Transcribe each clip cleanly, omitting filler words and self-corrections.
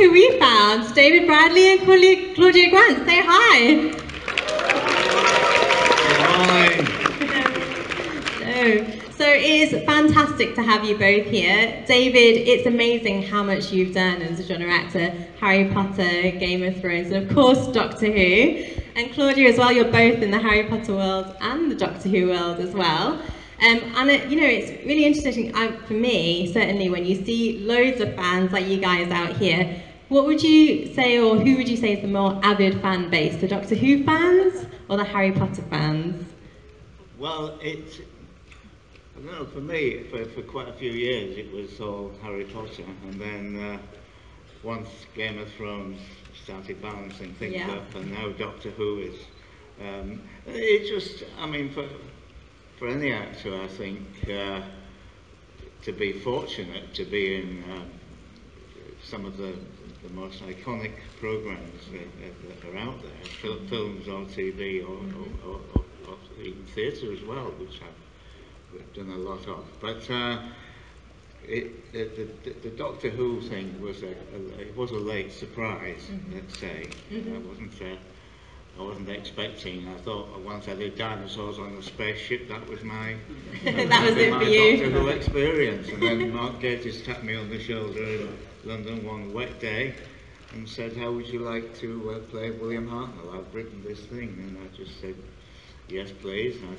who we found, David Bradley and Claudia Grant. Say hi. Hi. So it is fantastic to have you both here. David, it's amazing how much you've done as a genre actor, Harry Potter, Game of Thrones, and of course Doctor Who. And Claudia as well, you're both in the Harry Potter world and the Doctor Who world as well. You know, it's really interesting for me, certainly, when you see loads of fans like you guys out here. What would you say, or who would you say is the more avid fan base, the Doctor Who fans or the Harry Potter fans? Well, I don't know, for me, for quite a few years, it was all Harry Potter, and then once Game of Thrones started balancing things up, and now Doctor Who is, it just, I mean, for any actor, I think, to be fortunate to be in some of the most iconic programs that are out there, films or TV or even theatre as well, which I've done a lot of. But the Doctor Who thing was a late surprise, let's say. I wasn't expecting. I thought once I did dinosaurs on a spaceship, that was my that was it for you. Doctor Who experience. And then Mark Gatiss tapped me on the shoulder in London one wet day and said, "How would you like to play William Hartnell? I've written this thing." And I just said, "Yes, please." And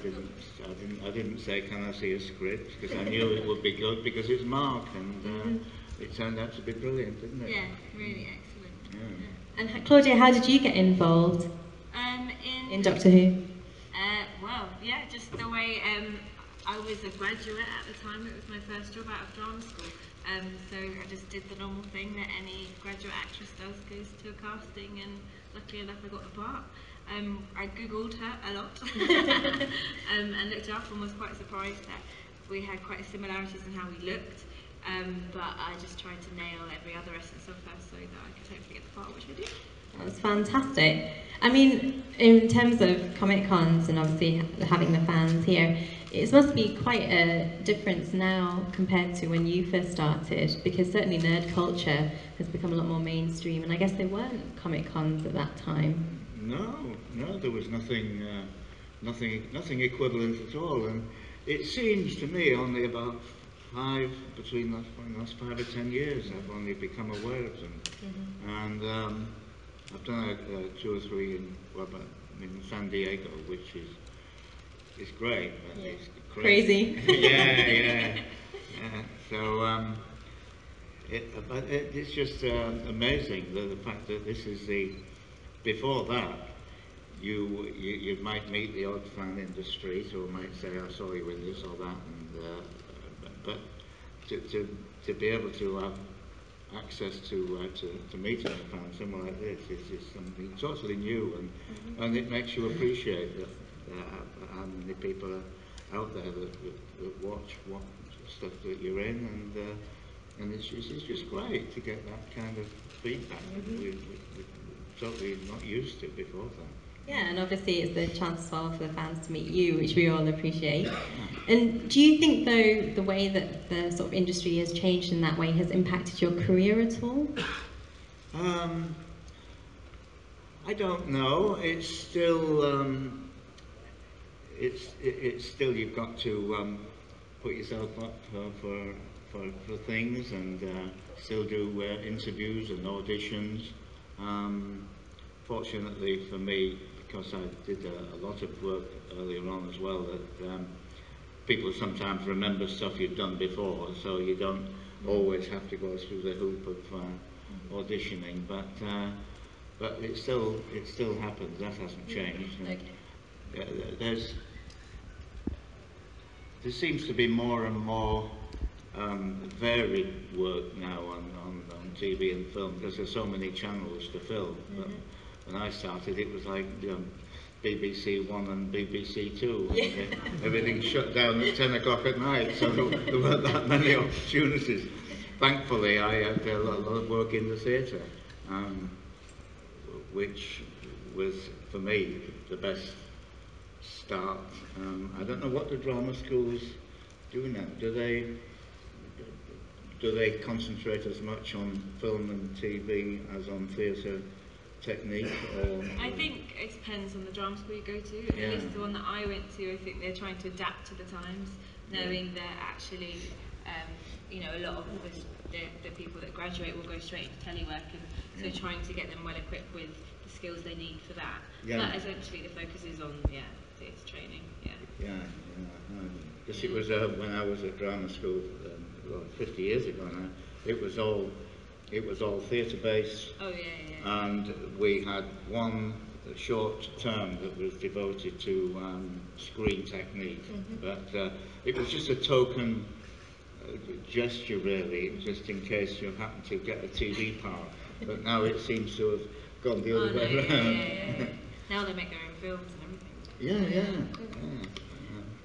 I didn't say, "Can I see a script?" Because I knew it would be good because it's Mark, and it turned out to be brilliant, didn't it? Yeah, really excellent. Yeah. And Claudia, how did you get involved in Doctor Who? Well, yeah, just the way I was a graduate at the time. It was my first job out of drama school. So I just did the normal thing that any graduate actress does, goes to a casting, and luckily enough I got the part. I googled her a lot and looked her up and was quite surprised that we had quite similarities in how we looked, but I just tried to nail every other essence of her so that I could hopefully get the part, which I did. That's fantastic. I mean, in terms of Comic Cons and obviously having the fans here, it must be quite a difference now compared to when you first started, because certainly nerd culture has become a lot more mainstream, and I guess there weren't Comic Cons at that time. No, there was nothing equivalent at all, and it seems to me only about between the last 5 or 10 years I've only become aware of them, and I've done 2 or 3 in San Diego, which is great. It's crazy. yeah. So it's just amazing the fact that this is before that. You might meet the odd fan in the street, or might say, "I saw you in this or that," but to be able to have access to meeting a fan, someone like this, is something totally new, and it makes you appreciate how many people are out there that watch what stuff that you're in, and it's just great to get that kind of feedback that we're totally not used to before that. Yeah, and obviously it's the chance as well for the fans to meet you, which we all appreciate. And do you think, though, the way that the sort of industry has changed in that way has impacted your career at all? I don't know. It's still it's still, you've got to put yourself up for things, and still do interviews and auditions. Fortunately for me, because I did a lot of work earlier on as well, that people sometimes remember stuff you've done before, so you don't always have to go through the hoop of auditioning. But it still happens. That hasn't changed. Okay. There seems to be more and more varied work now on TV and film, because there's so many channels to film. But when I started, it was like BBC One and BBC Two, and everything shut down at 10 o'clock at night, so there weren't that many opportunities. Thankfully, I had a lot of work in the theatre, which was, for me, the best start. I don't know what the drama schools do now. do they concentrate as much on film and TV as on theatre technique? Or I think it depends on the drama school you go to. Yeah. At least the one that I went to, I think they're trying to adapt to the times, knowing that actually, you know, a lot of the people that graduate will go straight into telework, and so trying to get them well equipped with the skills they need for that. Yeah. But essentially, the focus is on theatre training. Because it was when I was at drama school, well, 50 years ago now. It was all theatre based. Oh yeah. And we had one short term that was devoted to screen technique, but it was just a token gesture, really, just in case you happen to get a TV part. But now it seems to have gone the other way around. Yeah. Now they make their own films and everything. Yeah.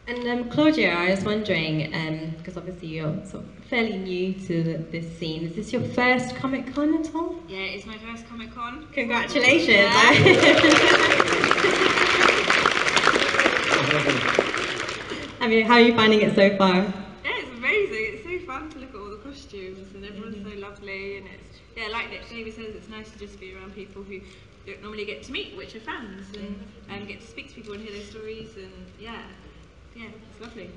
And Claudia, I was wondering, because obviously you're sort of fairly new to this scene, is this your first Comic Con at all? Yeah, it's my first Comic Con. Congratulations! Yeah. I mean, how are you finding it so far? Yeah, it's amazing. It's so fun to look at all the costumes, and everyone's so lovely. And it's like David says, it's nice to just be around people who don't normally get to meet, which are fans, and get to speak to people and hear their stories. And yeah, it's lovely.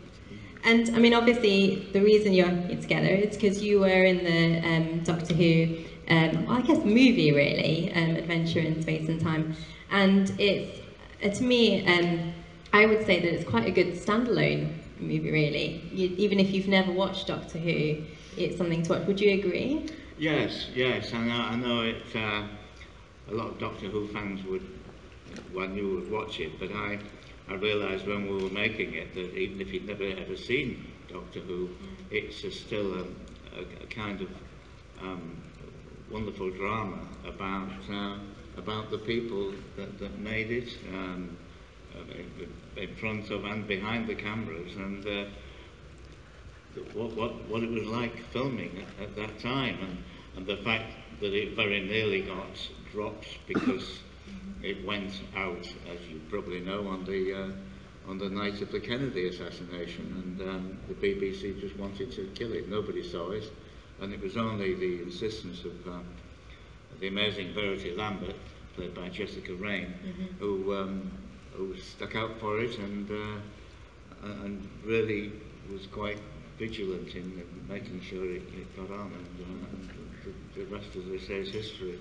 And I mean, obviously, the reason you're here together is because you were in the Doctor Who, well, I guess movie really, Adventure in Space and Time, and it's to me, I would say that it's quite a good standalone movie, really. Even if you've never watched Doctor Who, it's something to watch. Would you agree? Yes. I know it. A lot of Doctor Who fans would watch it, but I realised when we were making it that even if you'd never ever seen Doctor Who, it's still a kind of wonderful drama about the people that made it, in front of and behind the cameras, and what it was like filming at that time, and the fact that it very nearly got dropped because it went out, as you probably know, on the night of the Kennedy assassination, and the BBC just wanted to kill it. Nobody saw it, and it was only the insistence of the amazing Verity Lambert, played by Jessica Raine, who stuck out for it and really was quite vigilant in making sure it got on, and the rest, as they say, is history.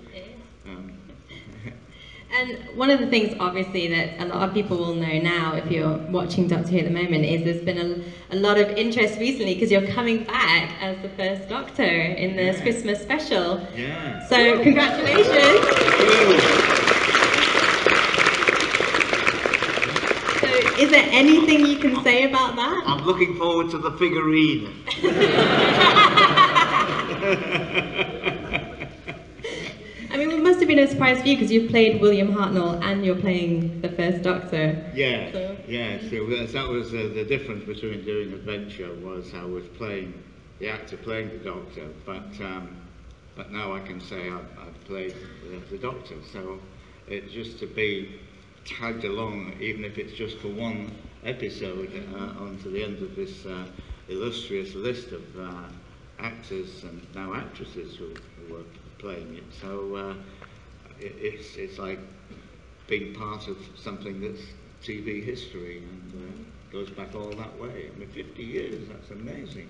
And one of the things, obviously, that a lot of people will know now, if you're watching Doctor Who at the moment, is there's been a lot of interest recently because you're coming back as the first Doctor in this Christmas special. Yeah. So, congratulations. So, is there anything you can say about that? I'm looking forward to the figurine. I mean, it must have been a surprise for you because you've played William Hartnell and you're playing the first Doctor. Yeah. So that was the difference between doing Adventure, was I was playing the actor playing the Doctor, but now I can say I've played the Doctor. So it's just to be tagged along, even if it's just for one episode, onto the end of this illustrious list of actors and now actresses who were playing it. So it's like being part of something that's TV history and goes back all that way. I mean, 50 years, that's amazing.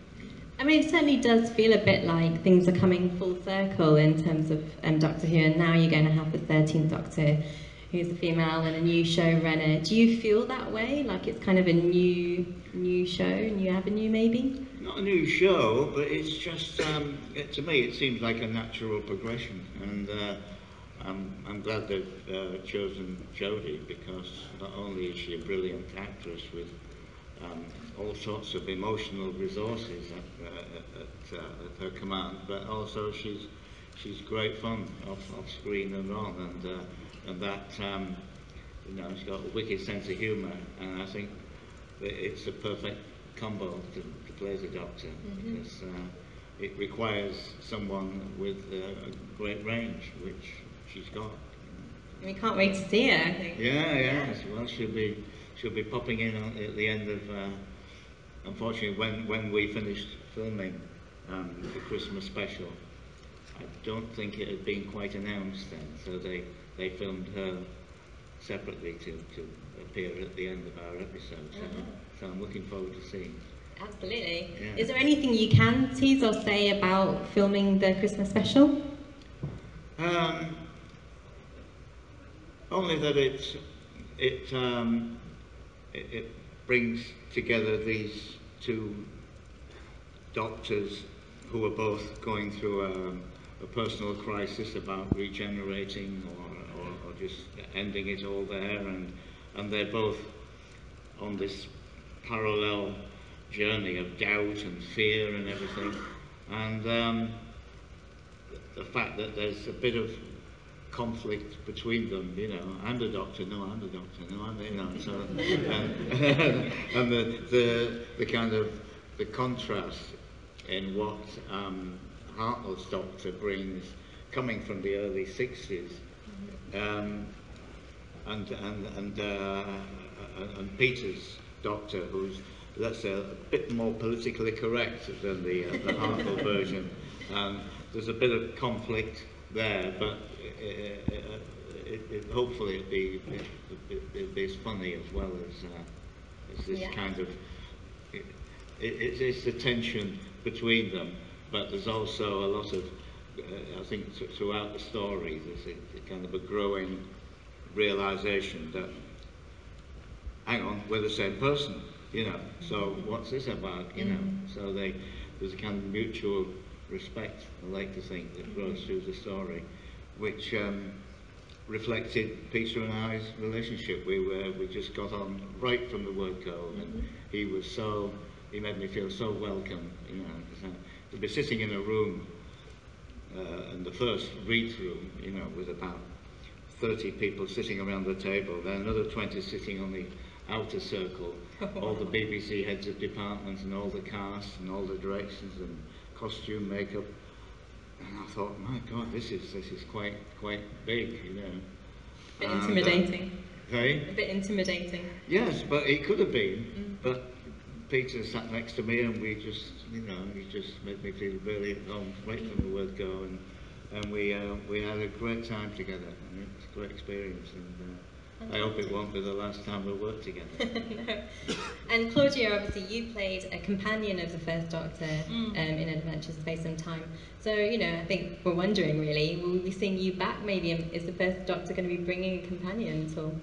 I mean, it certainly does feel a bit like things are coming full circle in terms of Doctor Who, and now you're going to have the 13th Doctor, who's a female and a new showrunner. Do you feel that way? Like it's kind of a new show, new avenue, maybe? Not a new show, but it's just, to me, it seems like a natural progression, and I'm glad they've chosen Jodie, because not only is she a brilliant actress with all sorts of emotional resources at her command, but also she's great fun off screen and on, and that she's got a wicked sense of humour, and I think that it's a perfect combo to play the Doctor, because it requires someone with a great range, which she's got. We can't wait to see her, I think. Yeah. Well, she'll be popping in at the end of. Unfortunately, when we finished filming the Christmas special. I don't think it had been quite announced then, so they filmed her separately to appear at the end of our episode. So I'm looking forward to seeing. Absolutely. Yeah. Is there anything you can tease or say about filming the Christmas special? Only that it brings together these two doctors who are both going through a personal crisis about regenerating or just ending it all there, and they're both on this parallel journey of doubt and fear and everything, and the fact that there's a bit of conflict between them, you know, I'm the doctor, no, I'm the doctor, no, I'm the, you know, so, and the kind of the contrast in what Hartnell's doctor brings, coming from the early 60s, and Peter's doctor, who's, let's say, a bit more politically correct than the Hartnell version. There's a bit of conflict there, but hopefully it'll be as funny as well as this kind of. It's the tension between them, but there's also a lot of, I think, throughout the story, there's a kind of a growing realization that, hang on, we're the same person, you know, so what's this about, you know? So there's a kind of mutual respect, I like to think, that grows through the story, which reflected Peter and I's relationship. We just got on right from the word go, and he made me feel so welcome, you know, to be sitting in a room, in the first read-through, you know, with about 30 people sitting around the table, then another 20 sitting on the outer circle, all the BBC heads of departments and all the cast and all the directions and costume, makeup, and I thought, my God, this is quite big, you know. A bit intimidating. Hey? A bit intimidating. Yes, but it could have been. But Peter sat next to me, and we just, you know, he just made me feel really at home right from the word go, and we had a great time together, and it was a great experience, and I hope it won't be the last time we'll work together. No. And Claudia, obviously, you played a companion of the First Doctor in Adventures of Space and Time. So, you know, I think we're wondering, really, will we be seeing you back? Maybe is the First Doctor going to be bringing a companion at all?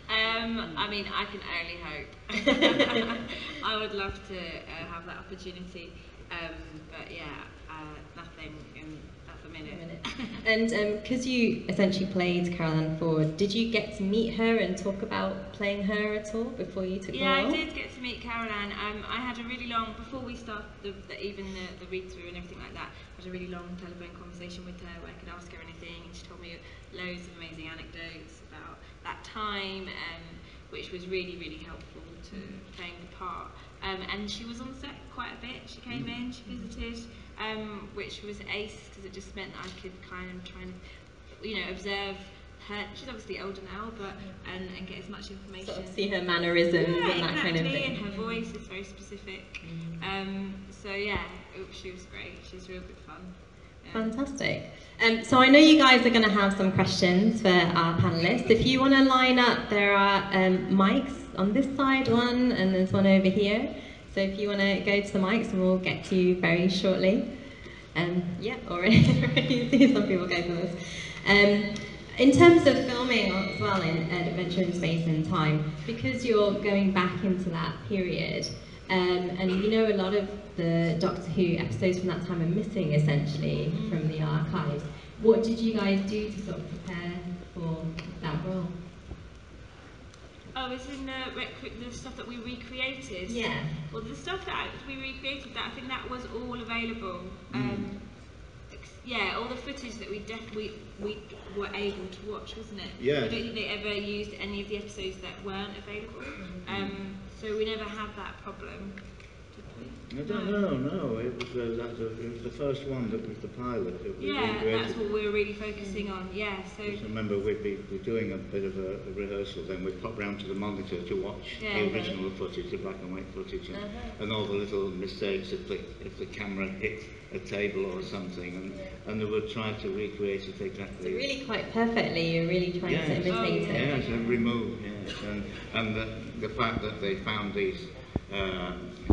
I mean, I can only hope. I would love to have that opportunity, but yeah, nothing at the minute. And because you essentially played Caroline Ford, did you get to meet her and talk about playing her at all before you took the role? Yeah, I did get to meet Caroline. I had a really long, before we started the read-through and everything like that, I had a really long telephone conversation with her where I could ask her anything, and she told me loads of amazing anecdotes about that time, which was really, really helpful to playing the part. And she was on set quite a bit. She came in, she visited, which was ace, because it just meant that I could kind of try and, you know, observe her. She's obviously older now, but and get as much information. Sort of see her mannerisms and that kind of thing. And her voice is very specific. So yeah, she was great. She was real good fun. Yeah. Fantastic. So I know you guys are going to have some questions for our panellists. If you want to line up, there are mics on this side, one, and there's one over here. So if you want to go to the mics, and we'll get to you very shortly. Yeah, already see some people go for this. In terms of filming as well in Adventure in Space and Time, because you're going back into that period, and you know a lot of the Doctor Who episodes from that time are missing essentially from the archives. What did you guys do to sort of prepare for that role? Oh, it's in the stuff that we recreated. Yeah. Well, the stuff that we recreated, that I think that was all available. Yeah, all the footage that we were able to watch, wasn't it? Yes. I don't think they ever used any of the episodes that weren't available. So we never had that problem. Did we? I don't know, no, it was the first one that was the pilot that we Yeah, recreated. that's what we were really focusing on. Yeah, so. Just remember we'd be doing a bit of a rehearsal, then we'd pop round to the monitor to watch the original footage, the black and white footage, and all the little mistakes if the camera hit a table or something, and they would try to recreate it exactly. So really quite perfectly, you're really trying to imitate it. Yes, every move, yes, and the fact that they found these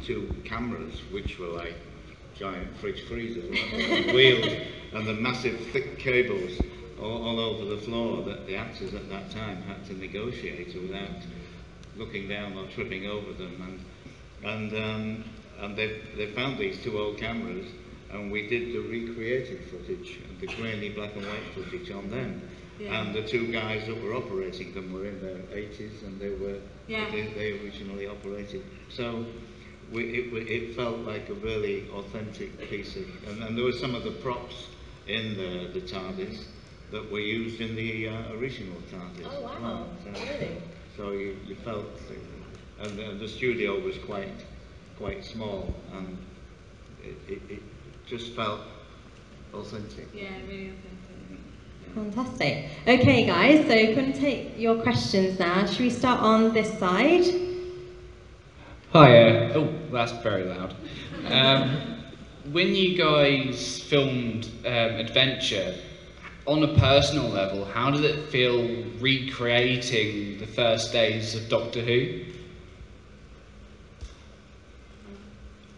two cameras, which were like giant fridge freezers, and wheels, and the massive thick cables all over the floor that the actors at that time had to negotiate without looking down or tripping over them, and they found these two old cameras, and we did the recreated footage, the grainy black and white footage on them. Yeah. And the two guys that were operating them were in their 80s, and they originally operated. So it felt like a really authentic piece of, and there were some of the props in the TARDIS that were used in the original TARDIS. Oh wow! Well. So, really? So you felt, and the studio was quite small, and it just felt authentic. Yeah, really authentic. Fantastic. Okay, guys, so we're going to take your questions now. Should we start on this side? Hi, oh, that's very loud. When you guys filmed Adventure, on a personal level, how did it feel recreating the first days of Doctor Who?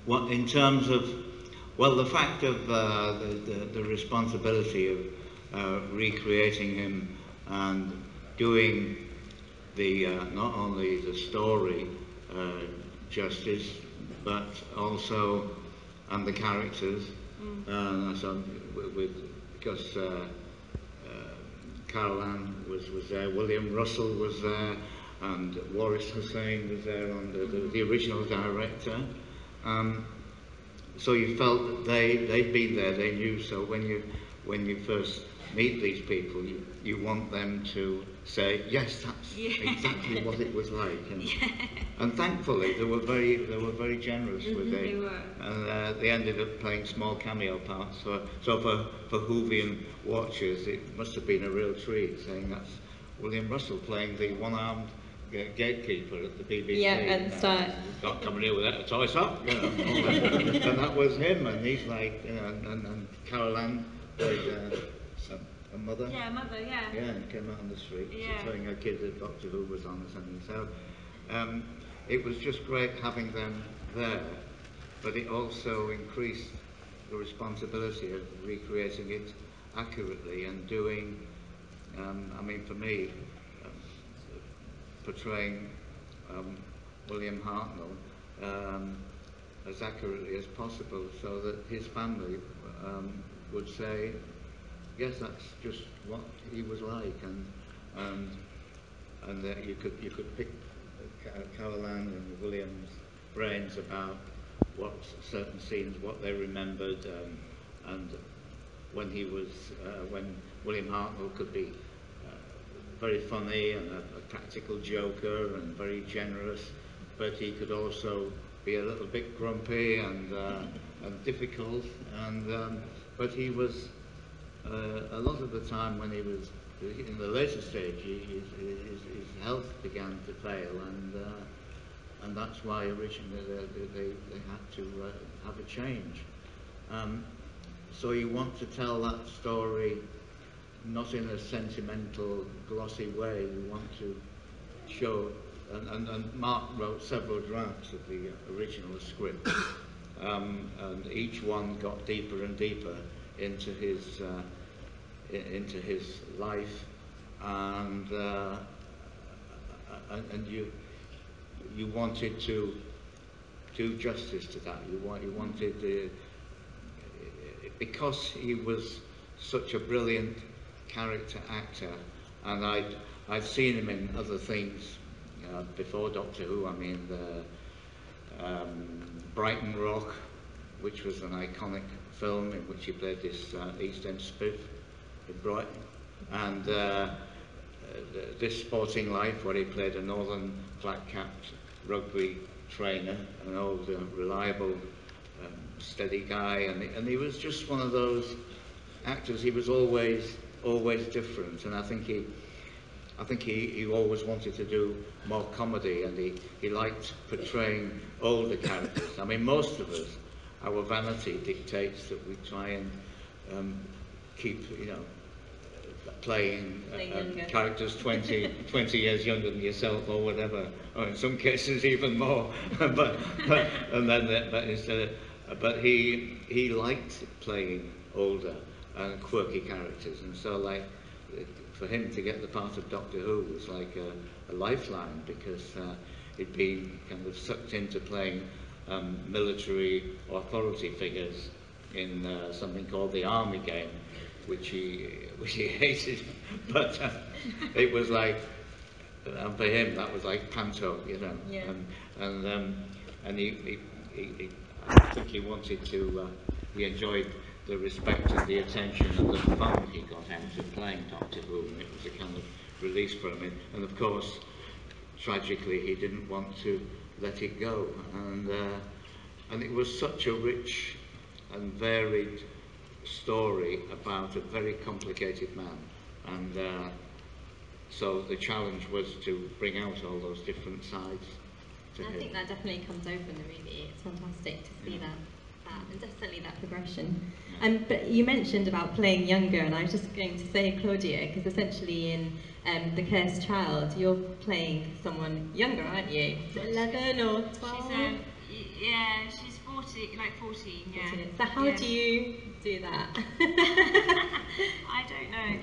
Well, in terms of, well, the fact of the responsibility of recreating him and doing the not only the story justice, but also and the characters. So because Carol Ann was there, William Russell was there, and Waris Hussein was there, and the original director. So you felt that they'd been there, they knew. So when you first meet these people, you want them to say, yes, that's exactly what it was like. And thankfully, they were very generous with it. And they ended up playing small cameo parts. So for Whovian watchers, it must have been a real treat, saying that's William Russell playing the one-armed gatekeeper at the BBC. Yeah, at the start. Not coming here without a toy shop, you know. And that was him, and he's like, you know, and Carol Ann played a mother. Yeah, mother, yeah. Yeah, and came out on the street telling her kid that Doctor Who was on or something. So it was just great having them there, but it also increased the responsibility of recreating it accurately and doing, I mean, for me, portraying William Hartnell as accurately as possible, so that his family would say, yes, that's just what he was like, and that you could pick Carol Ann and William's brains about what certain scenes, what they remembered, and when when William Hartnell could be very funny and a practical joker and very generous, but he could also be a little bit grumpy and difficult. But he was a lot of the time when he was in the later stage, his health began to fail, and that's why originally they had to have a change. So you want to tell that story not in a sentimental, glossy way. You want to show, and Mark wrote several drafts of the original script, and each one got deeper and deeper into his life, and you wanted to do justice to that. You wanted because he was such a brilliant character actor, and I'd seen him in other things before Doctor Who. I mean, Brighton Rock, which was an iconic film in which he played this East End spiff in Brighton, and This Sporting Life, where he played a northern flat-capped rugby trainer, an old, reliable, steady guy, and he was just one of those actors. He was always different, and I think he always wanted to do more comedy, and he liked portraying older characters. I mean, most of us, our vanity dictates that we try and keep, playing characters 20 years younger than yourself, or whatever, or in some cases even more. but he liked playing older and quirky characters, and so like for him to get the part of Doctor Who was like a lifeline, because he'd been kind of sucked into playing military authority figures in something called the Army Game, which he hated, but it was like, and for him that was like panto, Yeah. And he I think he wanted to, he enjoyed the respect and the attention and the fun he got out of playing Doctor Who, and it was a kind of release for him. And of course, tragically, he didn't want to let it go, and it was such a rich and varied story about a very complicated man, and so the challenge was to bring out all those different sides to him. I think that definitely comes over in the movie. It's fantastic to see that and definitely that progression. But you mentioned about playing younger, and I was just going to say, Claudia, because essentially in The Cursed Child, you're playing someone younger, aren't you? 11 or 12? She's 40, like 14, yeah. 14. So how do you do that? I don't know.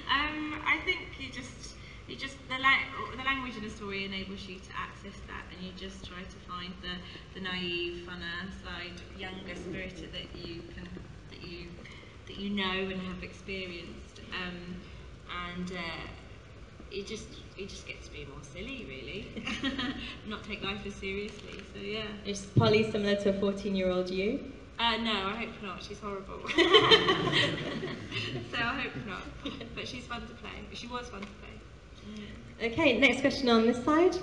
I think you just the language in the story enables you to access that, and you just try to find the naive, funner side, younger spirit that you know and have experienced, and you just get to be more silly, really, not take life as seriously. So yeah. Is Polly similar to a 14-year-old you? No, I hope not. She's horrible. So I hope not. But she's fun to play. She was fun to play. Okay, next question on this side.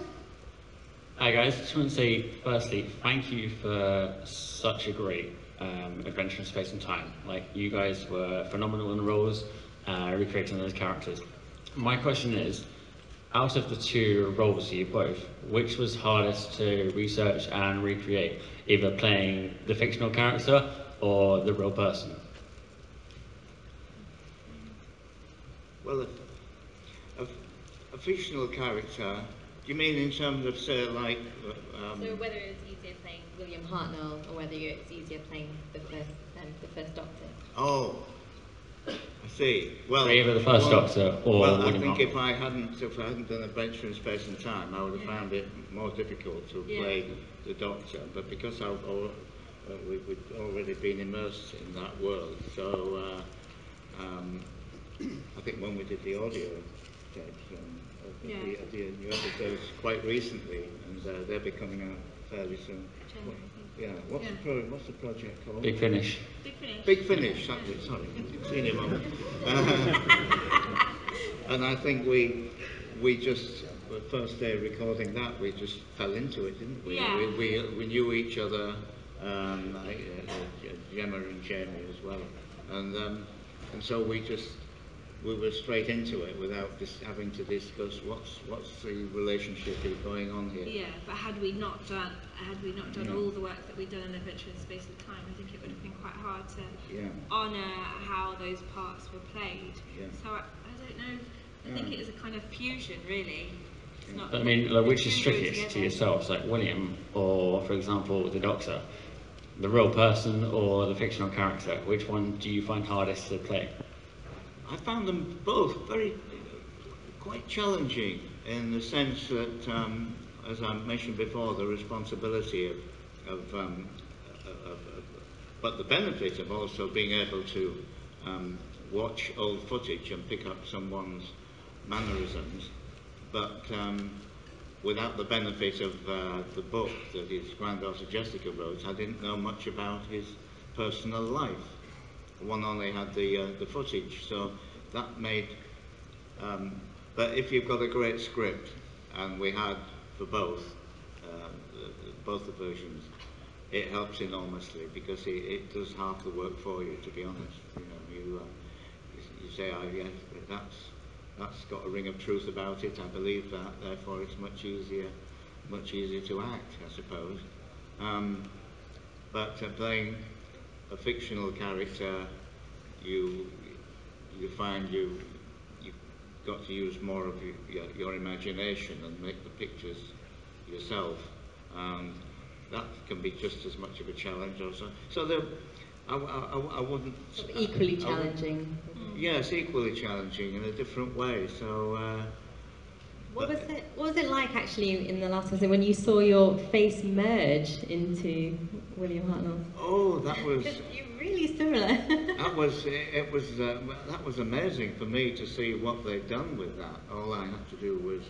Hi guys, just want to say firstly, thank you for such a great adventure in space and time. Like, you guys were phenomenal in the roles, recreating those characters. My question is, out of the two roles you both, which was hardest to research and recreate, either playing the fictional character or the real person? Well, a fictional character, do you mean in terms of, say, like... So whether it's easier playing William Hartnell, or whether it's easier playing the first Doctor? Oh, I see. Well, So either the first Doctor or well, William I think Hartnell. if I hadn't done Adventure in Space and Time, I would have found it more difficult to play the Doctor. But because we'd already been immersed in that world, so I think when we did the audio tapes of the new episodes quite recently, and they'll be coming out fairly soon. What's the project called? Big Finish. Big Finish, that's it, sorry. Seen him on. And I think we just, the first day recording that, we just fell into it, didn't we? Yeah. We knew each other, Gemma and Jamie as well. And so we were straight into it without having to discuss what's the relationship going on here. Yeah, but had we not done all the work that we'd done in Adventure in Space and Time, I think it would have been quite hard to honour how those parts were played. Yeah. So I don't know. I think it is a kind of fusion, really. It's not. I mean, like, which the is two go trickiest to together. yourselves, like William, or for example, the Doctor? The real person or the fictional character? Which one do you find hardest to play? I found them both quite challenging, in the sense that, as I mentioned before, the responsibility but the benefit of also being able to watch old footage and pick up someone's mannerisms, but without the benefit of the book that his granddaughter Jessica wrote, I didn't know much about his personal life. One only had the footage, so that made. But if you've got a great script, and we had for both, both the versions, it helps enormously because it does half the work for you. To be honest, you say, oh yes, that's got a ring of truth about it. I believe that. Therefore, it's much easier to act, I suppose. But playing a fictional character, you find you've got to use more of your imagination and make the pictures yourself, and that can be just as much of a challenge also. So I wouldn't... Equally challenging. Yes, equally challenging in a different way. So what was it like actually in the last season when you saw your face merge into William Hartnell's? Oh, that was... You're really similar. that was amazing for me to see what they'd done with that. All I had to do was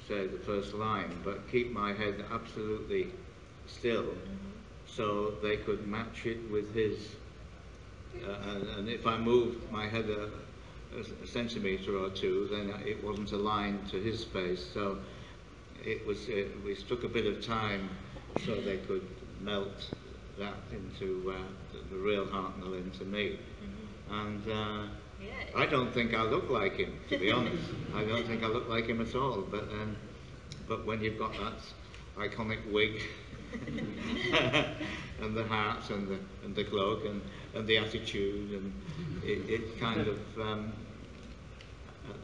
say the first line, but keep my head absolutely still, so they could match it with his. And if I moved my head a centimetre or two, then it wasn't aligned to his face. So we took a bit of time so they could melt that into the real Hartnell into me. And I don't think I look like him, to be honest. I don't think I look like him at all. But when you've got that iconic wig and the hat and the cloak and the attitude, and it kind of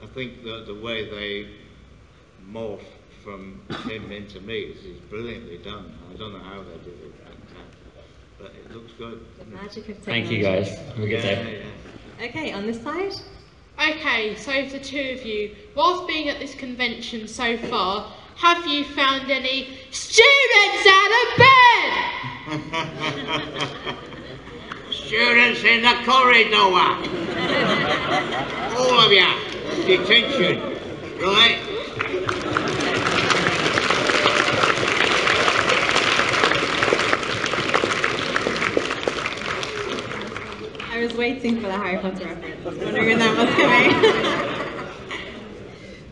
I think the way they morph from him into me is brilliantly done. I don't know how they did it, but it looks good. The magic of technology. Thank you guys. Have a good day. Yeah. Okay, on this side. Okay, so for the two of you, whilst being at this convention so far, have you found any students out of bed? Students in the corridor! All of you! Detention! Right? I was waiting for the Harry Potter reference. I was wondering when that was coming.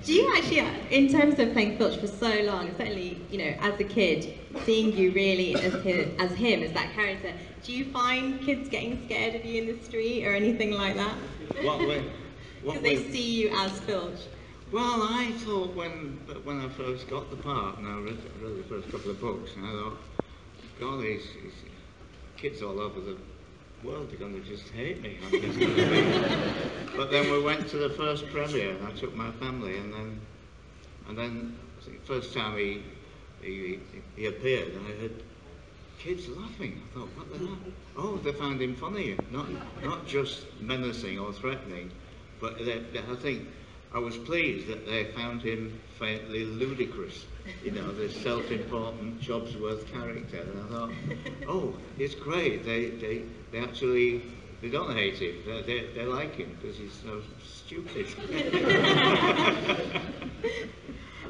Do you actually, in terms of playing Filch for so long, certainly, as a kid, seeing you really as him, as that character, do you find kids getting scared of you in the street or anything like that? Because they see you as Filch. Well, I thought when I first got the part, and I read the first couple of books, and I thought, God, these kids all over the world are going to just hate me. I'm just going to be. But then we went to the first premiere, and I took my family, and then I think the first time he appeared, and I heard kids laughing. I thought, what the hell? Oh, they found him funny, not just menacing or threatening, but I think I was pleased that they found him faintly ludicrous. The self-important Jobsworth character, and I thought, oh, it's great. They actually don't hate him. They like him because he's so stupid.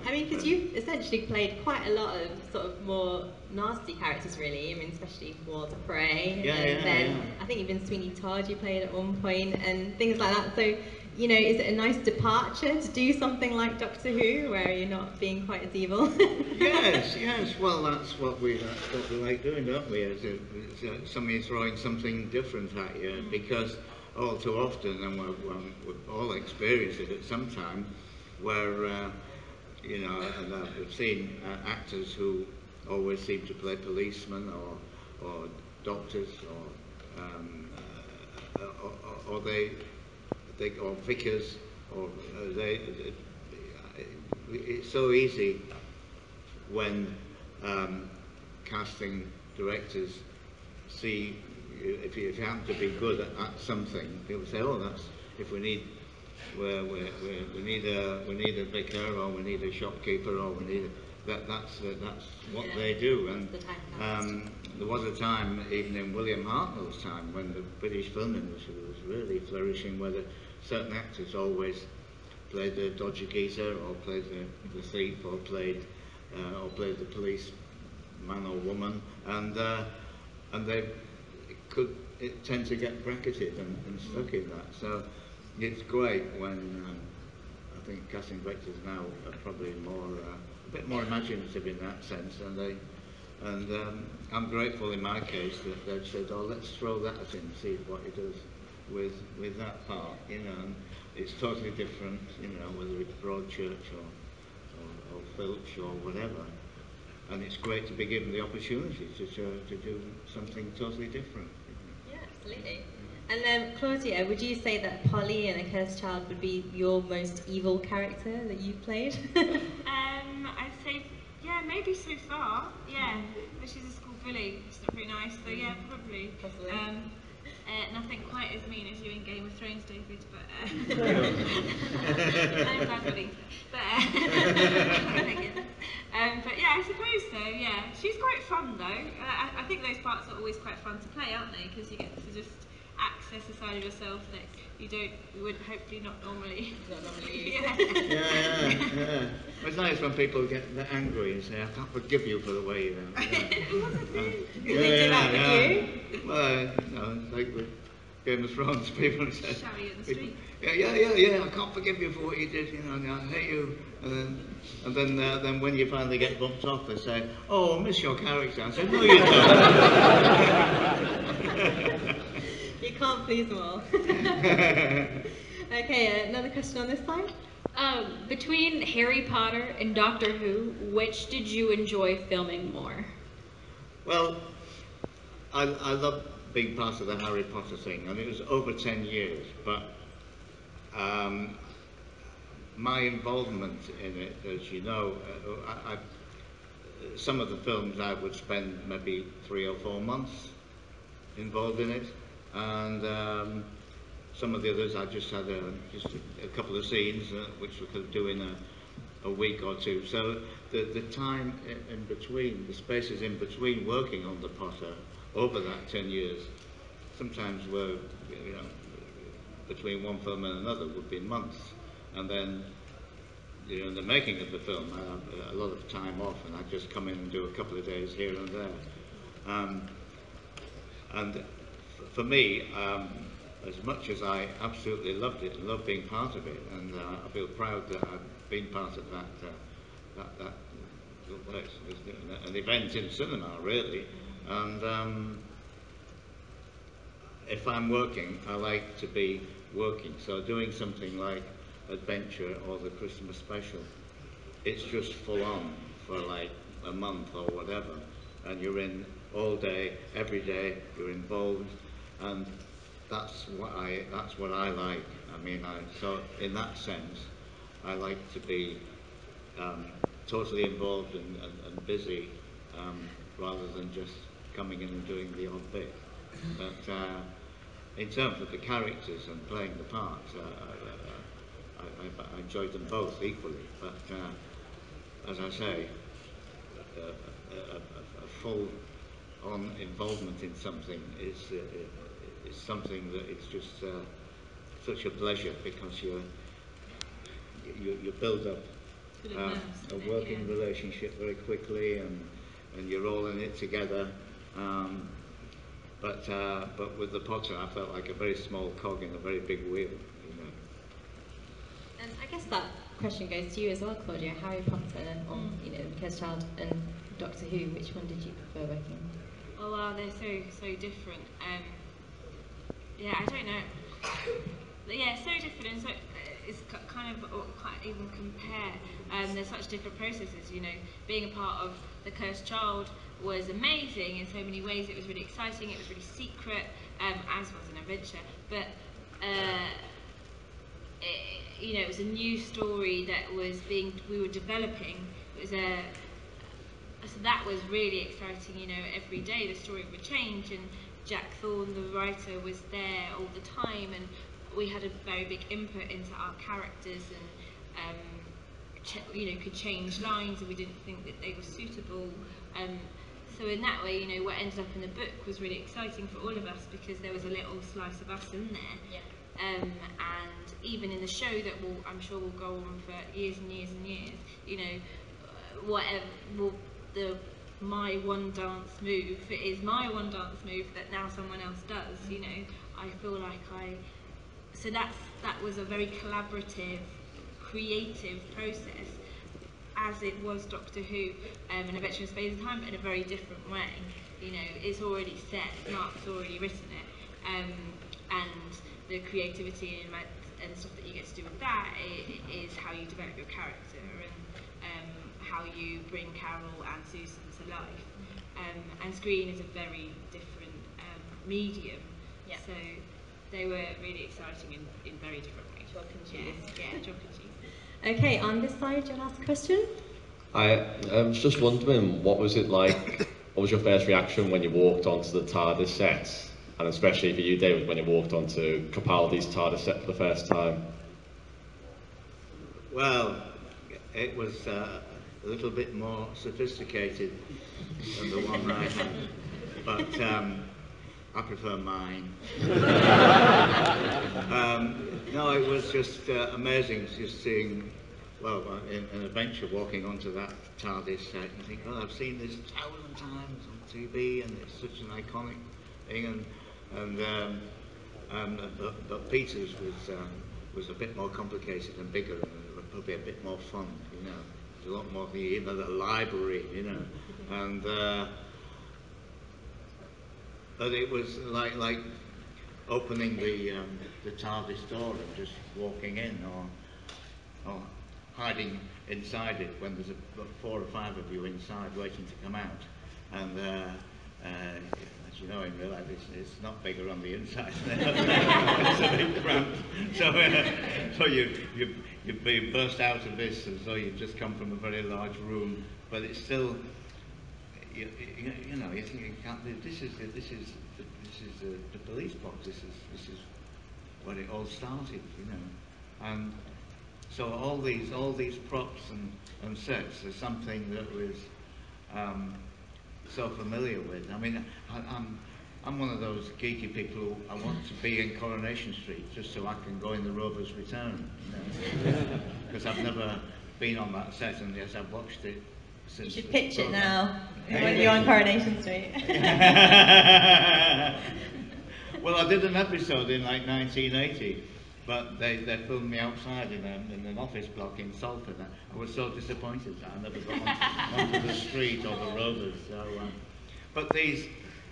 I mean, because you've essentially played quite a lot of sort of more nasty characters, really. I mean, especially Walter Frey. Yeah. I think even Sweeney Todd you played at one point, and things like that. So, is it a nice departure to do something like Doctor Who, where you're not being quite as evil? Yes. Well, that's what we like doing, don't we? Is somebody throwing something different at you, because all too often, and we've all experienced it at some time, where and I've seen actors who always seem to play policemen or doctors or vicars, or it's so easy when casting directors see if you happen to be good at something, people say, oh, that's if we need a vicar, or we need a shopkeeper, or we need that's what they do. And there was a time, even in William Hartnell's time, when the British film industry was really flourishing, where certain actors always played the dodgy geezer, or played the thief, or played the police man or woman, and they could tend to get bracketed and stuck in that. So it's great when I think casting directors now are probably more a bit more imaginative in that sense, and I'm grateful in my case that they've said, oh, let's throw that at him, see what he does with that part, you know. And it's totally different, you know, whether it's Broadchurch or Filch or whatever. And it's great to be given the opportunity to do something totally different. Yeah, absolutely. And then, Claudia, would you say that Polly in A Cursed Child would be your most evil character that you've played? I'd say, yeah, maybe so far, yeah. But she's a school bully, it's not very nice, so yeah, probably. Possibly. Nothing quite as mean as you in Game of Thrones, David, but I'm bad bullying. But yeah, I suppose so, yeah. She's quite fun though. I think those parts are always quite fun to play, aren't they? Because you get to just access a side of yourself that you would hopefully not normally. Not normally. Yeah. It's nice when people get angry and say, I can't forgive you for the way you are. Did they do that with you? Well, you know, it's like with Game of Thrones, people say, Shall we in the street? yeah, I can't forgive you for what you did, you know, and I hate you. And then when you finally get bumped off, they say, oh, I miss your character. I said, no, you don't. You can't please them all. Okay, another question on this side? Between Harry Potter and Doctor Who, which did you enjoy filming more? Well, I love being part of the Harry Potter thing, and it was over 10 years, but my involvement in it, as you know, some of the films I would spend maybe 3 or 4 months involved in it, and some of the others I just had just a couple of scenes which we could do in a week or two. So the time in between, the spaces in between working on the Potter over that 10 years, sometimes were, you know, between one film and another would be months, and then, you know, in the making of the film, I have a lot of time off, and I just come in and do a couple of days here and there. And for me, as much as I absolutely loved it and loved being part of it, and I feel proud that I've been part of that well, it's an event in cinema, really. And if I'm working, I like to be working. So doing something like Adventure or the Christmas special, it's just full on for like a month or whatever, and you're in all day, every day, you're involved, and that's what I like. I mean, so in that sense, I like to be totally involved and busy, rather than just coming in and doing the odd bit. But in terms of the characters and playing the parts, I enjoyed them both equally. But as I say, a full-on involvement in something is something that it's just such a pleasure, because you build up a working relationship very quickly, and you're all in it together. But with the Potter, I felt like a very small cog in a very big wheel, you know. And I guess that question goes to you as well, Claudia. Harry Potter, or you know, The Cursed Child, and Doctor Who. Which one did you prefer working on? Oh wow, they're so different. Yeah, I don't know. Yeah, so different, and so it's kind of can't even compare. There's such different processes, you know. Being a part of The Cursed Child was amazing in so many ways. It was really exciting. It was really secret, as was an adventure. But you know, it was a new story that we were developing. It was so that was really exciting. You know, every day the story would change, and Jack Thorne, the writer, was there all the time, and we had a very big input into our characters, and you know, could change lines, and we didn't think that they were suitable. So in that way, you know, what ended up in the book was really exciting for all of us, because there was a little slice of us in there. Yeah. And even in the show that I'm sure will go on for years and years and years, you know, my one dance move is my one dance move that now someone else does, you know. I feel like so that was a very collaborative, creative process. as it was Doctor Who, an adventure in space and time in a very different way. You know, it's already set, Mark's already written it, and the creativity and stuff that you get to do with that is how you develop your character and how you bring Carol and Susan to life. And screen is a very different medium, so they were really exciting in very different ways. Chalk and cheese. Yeah, chalk and cheese. Okay, on this side, do you want to ask a question? I was just wondering, what was it like, what was your first reaction when you walked onto the TARDIS set? And especially for you, David, when you walked onto Capaldi's TARDIS set for the first time? Well, it was a little bit more sophisticated than the one I had, but I prefer mine. No, it was just amazing just seeing, well, an adventure walking onto that TARDIS set and think, well, I've seen this 1,000 times on TV and it's such an iconic thing, but Peter's was a bit more complicated and bigger and probably a bit more fun, you know. There's a lot more, you know, the library, you know, and but it was like opening the TARDIS door and just walking in, or hiding inside it when there's 4 or 5 of you inside waiting to come out, and as you know in real life it's not bigger on the inside. It's a bit cramped, so you burst out of this as though you've just come from a very large room, but it's still, you know, you think you can't live. This is the police box. This is where it all started, you know, and so all these props and sets are something that was so familiar with. I mean, I'm one of those geeky people who I want to be in Coronation Street just so I can go in the Rover's Return, you know, because I've never been on that set, and yes, I've watched it since. You should pitch it now when you're on Coronation Street. Well, I did an episode in like 1980, but they filmed me outside in an office block in Salford. I was so disappointed that I never got onto the street or the Rovers. So, but these,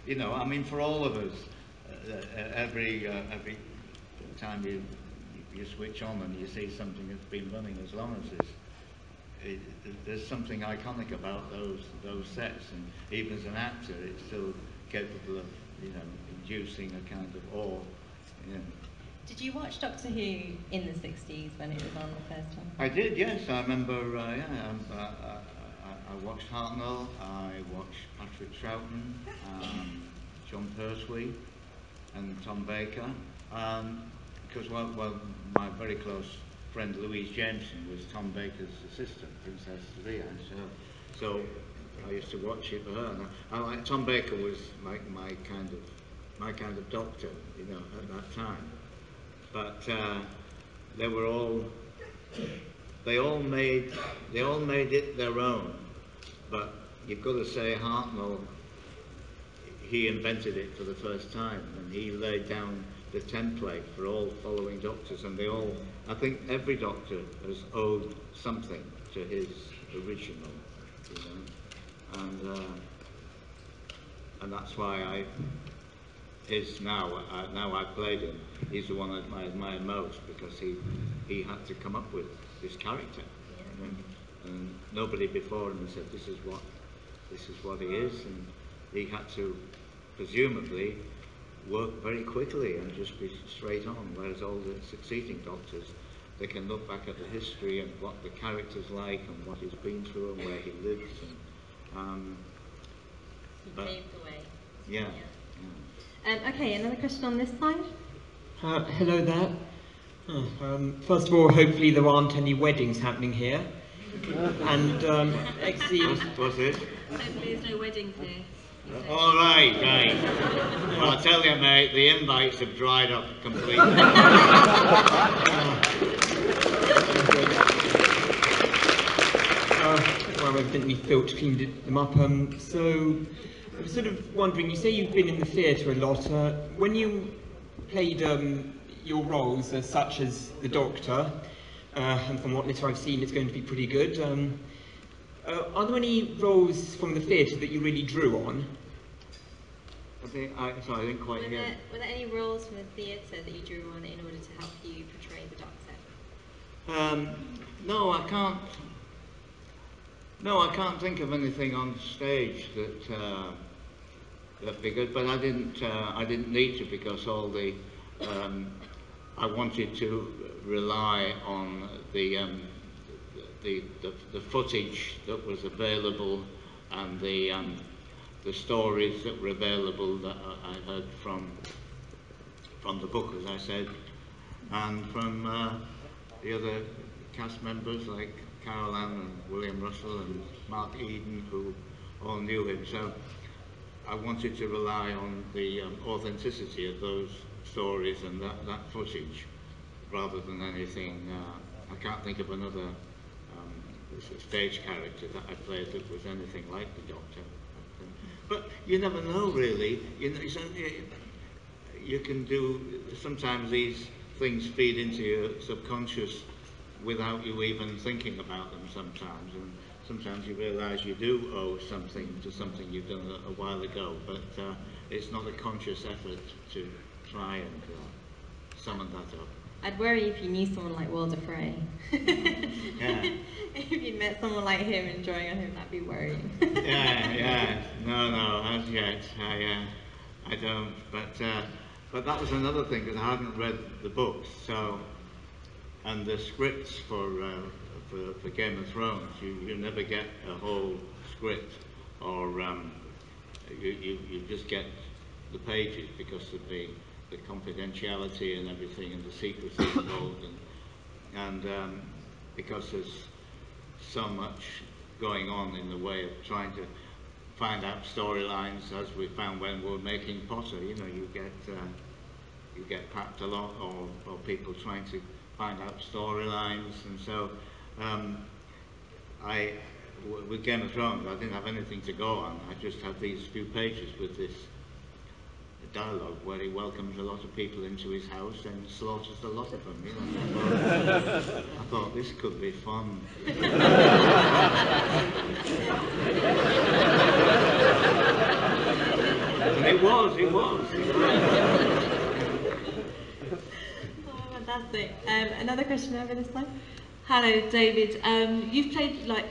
you know, I mean, for all of us, every time you switch on and you see something that's been running as long as this, there's something iconic about those sets, and even as an actor, it's still capable of, you know, inducing a kind of awe. You know. Did you watch Doctor Who in the 60s when it was on the first time? I did, yes. I remember. I watched Hartnell. I watched Patrick Troughton, John Pertwee, and Tom Baker. Because well, my very close friend Louise Jameson was Tom Baker's assistant, Princess Leia. So I used to watch it for her. And I like Tom Baker was my kind of doctor, you know, at that time. But they all made it their own. But you've got to say Hartnell, he invented it for the first time, and he laid down the template for all following doctors, and they all, I think every doctor has owed something to his original, you know, and that's why now I've played him, he's the one that I admire most, because he had to come up with this character, and nobody before him said this is what he is, and he had to presumably work very quickly and just be straight on, whereas all the succeeding doctors, they can look back at the history and what the character's like and what he's been through and where he lives, and He paved the way. yeah. Okay, another question on this side. Hello there. First of all, hopefully there aren't any weddings happening here. And What's it? Hopefully there's no weddings here. All right. Well, I tell you, mate, the invites have dried up completely. Well, evidently Filch cleaned them up. So I was sort of wondering, you say you've been in the theatre a lot. When you played your roles such as the Doctor, and from what little I've seen, it's going to be pretty good. Are there any roles from the theatre that you really drew on? Sorry, I didn't quite hear. Were there any roles from the theatre that you drew on in order to help you portray the Doctor? No, I can't. No, I can't think of anything on stage that be good. But I didn't need to, because all the I wanted to rely on the footage that was available, and the stories that were available that I heard from the book, as I said, and from the other cast members like Carol Ann and William Russell and Mark Eden, who all knew him. So I wanted to rely on the authenticity of those stories and that footage, rather than anything. I can't think of another stage character that I played that was anything like the Doctor. But you never know, really. You can do, sometimes these things feed into your subconscious without you even thinking about them sometimes, and sometimes you realise you do owe something to something you've done a while ago, but it's not a conscious effort to try and summon that up. I'd worry if you knew someone like Walder Frey. Yeah. If you met someone like him and drawing on him, that'd be worrying. Yeah. No, as yet, I don't. But that was another thing, that I hadn't read the books, so, and the scripts for Game of Thrones, you never get a whole script, or you just get the pages because of the confidentiality and everything, and the secrecy involved, and because there's so much going on in the way of trying to find out storylines, as we found when we were making Potter. You know, you get packed a lot, or people trying to find out storylines, and so with Game of Thrones, I didn't have anything to go on. I just had these few pages with this dialogue where he welcomes a lot of people into his house and slaughters a lot of them. You know, I thought this could be fun. And it was. Oh, fantastic. Another question over this side. Hello, David. You've played like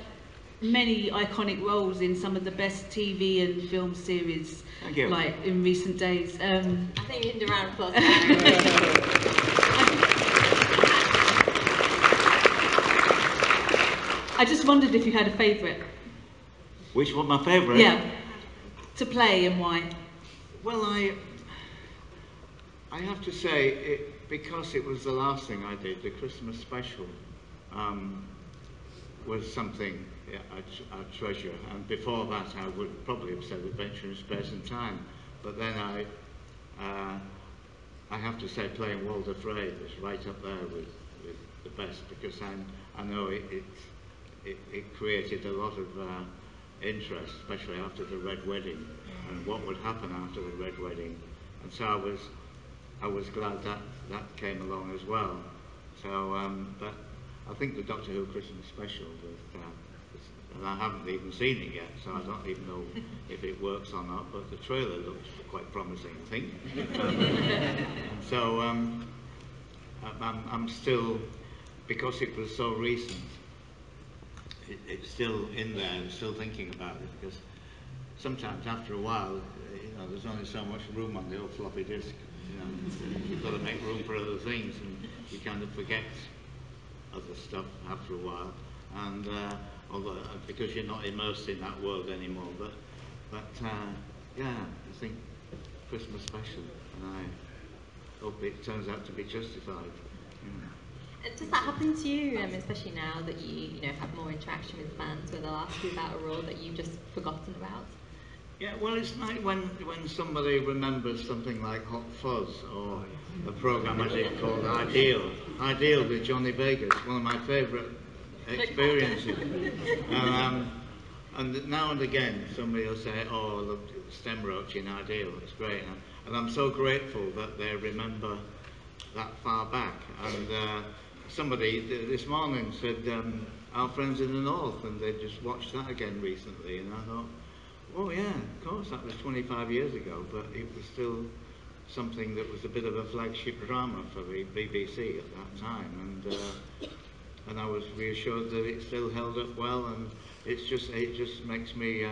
many iconic roles in some of the best TV and film series, Thank you. like in recent days. I think you need a round of applause. I just wondered if you had a favourite. Which was my favourite? Yeah. To play, and why? Well, I have to say, because it was the last thing I did, the Christmas special, was something I treasure. And before that, I would probably have said Adventure in Space and Time. But then I have to say, playing Walder Frey was right up there with the best, because I know it created a lot of interest, especially after the Red Wedding, and what would happen after the Red Wedding. And so I was glad that came along as well. So, but I think the Doctor Who Christmas special and I haven't even seen it yet, so I don't even know if it works or not, but the trailer looks quite promising, I think. And so I'm still, because it was so recent, it's still in there. I'm still thinking about it, because sometimes after a while, there's only so much room on the old floppy disk. You've got to make room for other things, and you kind of forget other stuff after a while. And although because you're not immersed in that world anymore, but yeah, I think Christmas special, and I hope it turns out to be justified. Does that happen to you, especially now that you have more interaction with fans, where they'll ask you about a role that you've just forgotten about? Yeah, well, it's like when somebody remembers something like Hot Fuzz, or a programme I did called Ideal with Johnny Vegas, one of my favourite experiences. And now and again, somebody will say, "Oh, look, Stem Roach in Ideal, it's great," and I'm so grateful that they remember that far back. And somebody this morning said, Our Friends in the North, and they just watched that again recently, and I thought, oh yeah, of course, that was 25 years ago, but it was still something that was a bit of a flagship drama for the BBC at that time, and I was reassured that it still held up well, and it just makes me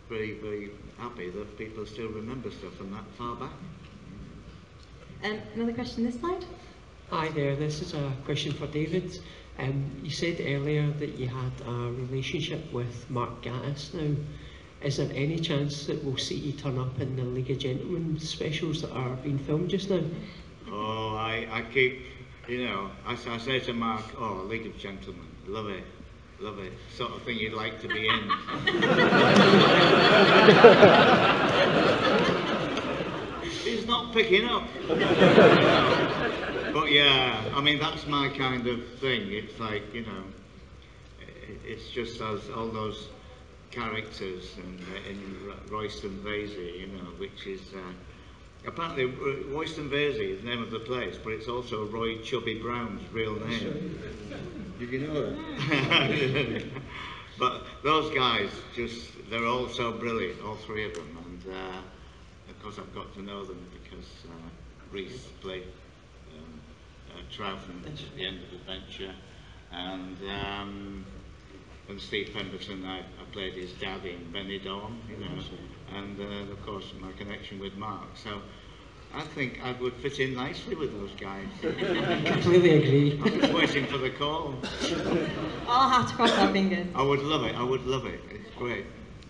very, very happy that people still remember stuff from that far back. Another question this side? Hi there, this is a question for David. You said earlier that you had a relationship with Mark Gatiss now. Is there any chance that we'll see you turn up in the League of Gentlemen specials that are being filmed just now? Oh, I keep, I say to Mark, oh, League of Gentlemen, love it, sort of thing you'd like to be in. He's not picking up. But yeah, I mean, that's my kind of thing. It's like, it's just as all those characters in Royston Vasey, which is apparently Royston Vasey is the name of the place, but it's also Roy Chubby Brown's real name. Did you know that? But those guys, they're all so brilliant, all three of them, and of course I've got to know them because Reese played Troughton at the end of Adventure, and Steve Pemberton, I played his dad in Benidorm, and of course my connection with Mark. So I think I would fit in nicely with those guys. Completely agree. I'm just waiting for the call. I'll have to cross our fingers. I would love it. It's great.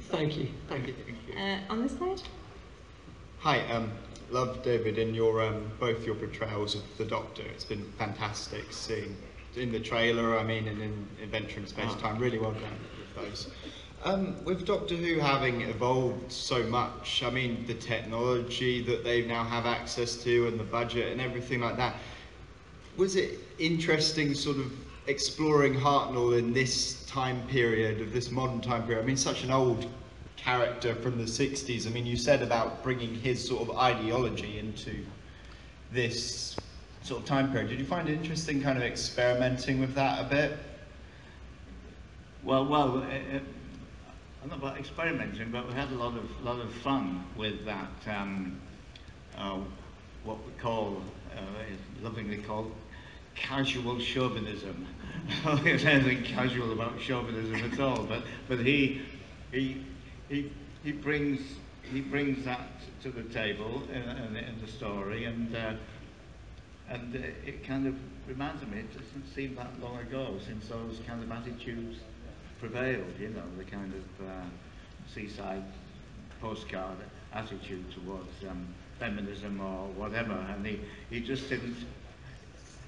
Thank you. On this side? Hi, love David in your both your portrayals of the Doctor. It's been fantastic seeing in the trailer, and in Adventure in Space Time. Really well done with those. With Doctor Who having evolved so much, the technology that they now have access to and the budget and everything like that, was it interesting sort of exploring Hartnell in this time period, of this modern time period? Such an old character from the 60s. You said about bringing his sort of ideology into this sort of time period. Did you find it interesting kind of experimenting with that a bit? Well, I don't know about experimenting, but we had a lot of fun with that, what we call, lovingly called, casual chauvinism. There's anything casual about chauvinism at all, but he brings that to the table in the story, and it kind of reminds me, it doesn't seem that long ago since those kind of attitudes prevailed, the kind of seaside postcard attitude towards feminism or whatever, and he just didn't,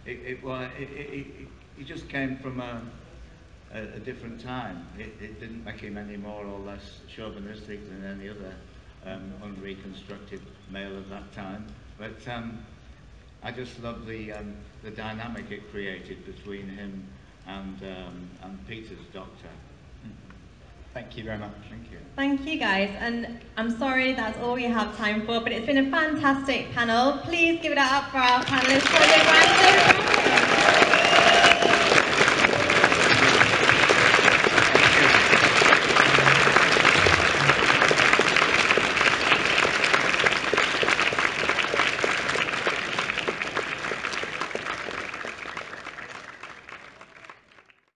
he just came from a different time. It didn't make him any more or less chauvinistic than any other unreconstructed male of that time, but I just love the dynamic it created between him and Peter's Doctor. Thank you very much. Thank you. Thank you guys, and I'm sorry that's all we have time for, but it's been a fantastic panel. Please give it up for our panelists, Claudia Grant.